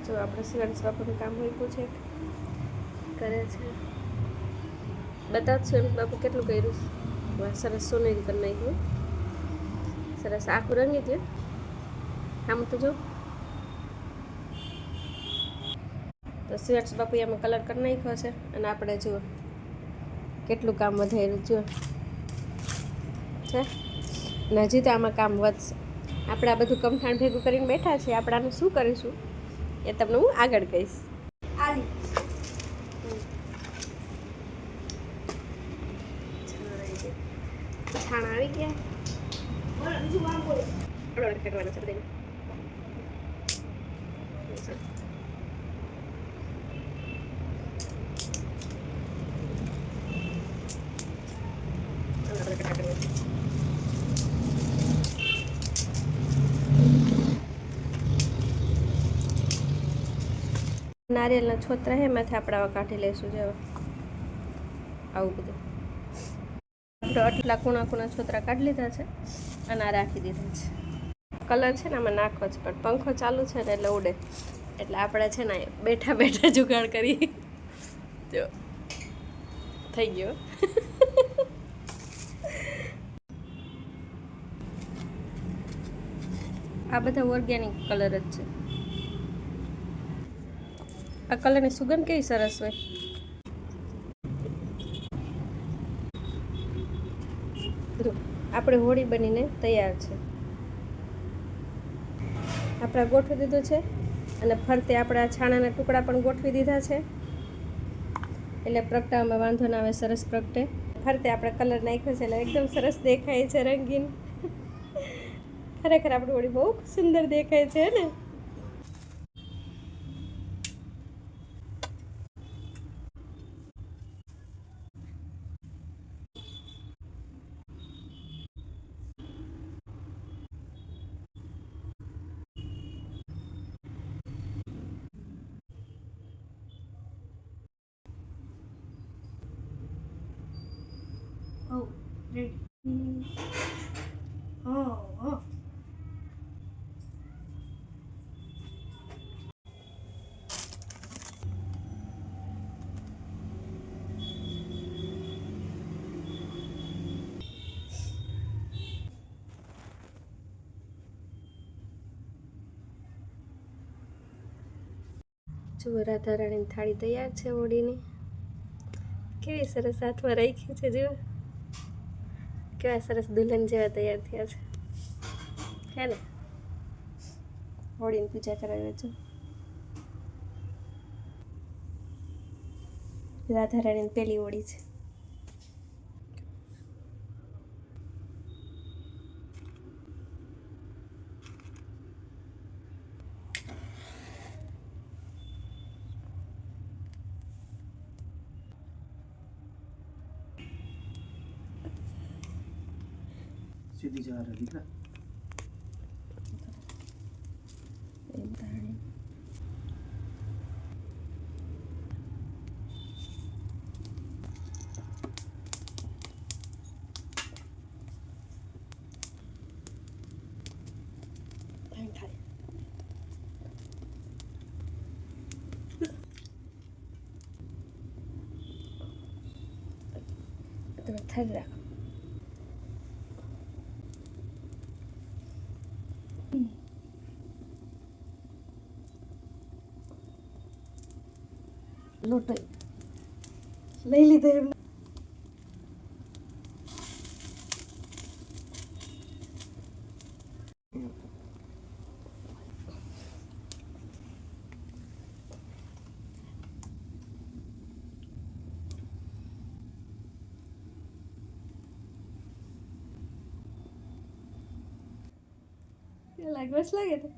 જો આપણે શિવાંશ બાપુનું કામ હોય છે કરે છે. બતાવ શિવાંશ બાપુ કેટલું કર્યું. સરસ સોનેરી કરી નાખ્યું, સરસ આખું રંગી દે. આમ તો જો તો શિવાંશ બાપુ એમાં કલર કરી નાખ્યો છે અને આપણે જુઓ કેટલું કામ વધાર્યું જો છે. અને હજી તો આમાં કામ વધશે. આપણે આ બધું કમઠાણ ભેગું કરીને બેઠા છીએ. આપણે આનું શું કરીશું એ તમને હું આગળ કહીશ. છાણ આવી ગયા. નારિયેળના છોતરા એમાંથી આપણે આવા કાઢી લઈશું. જેવા આવું બધું આપણે આટલા કૂણા છોતરા કાઢી લીધા છે અને આ રાખી દીધા છે. કલર છે ને આમાં નાખવો છે પણ પંખો ચાલુ છે ને એટલે ઉડે, એટલે આપણે છે ને બેઠા બેઠા જુગાડ કરી. જો થઈ ગયો. આ બધા ઓર્ગેનિક કલર જ છે. આ કલરની સુગંધ કેવી સરસ હોય. આપણે હોળી બનીને તૈયાર છે. આપણે ગોઠવી દીધું છે અને ફરતે આપણા છાણાના ટુકડા પણ ગોઠવી દીધા છે એટલે પ્રગટાવવામાં વાંધો ના આવે, સરસ પ્રગટે. ફરતે આપણે કલર નાખ્યો છે એટલે એકદમ સરસ દેખાય છે, રંગીન. ખરેખર આપણી હોળી બહુ સુંદર દેખાય છે ને. Oh, ready. Oh. જુઓ રાધા રાણીની થાળી તૈયાર છે હોળીની. કેવી સરસ હાથમાં રાખી છે. જુઓ કેવા સરસ દુલ્હન જેવા તૈયાર થયા છે. હે ને હોળીની પૂજા કરાવી છે. રાધા રાણીની પહેલી હોળી છે. सीधी जा रहा दिख रहा થર રાખો. લોટો લઈ લીધો એમ. લાગે તો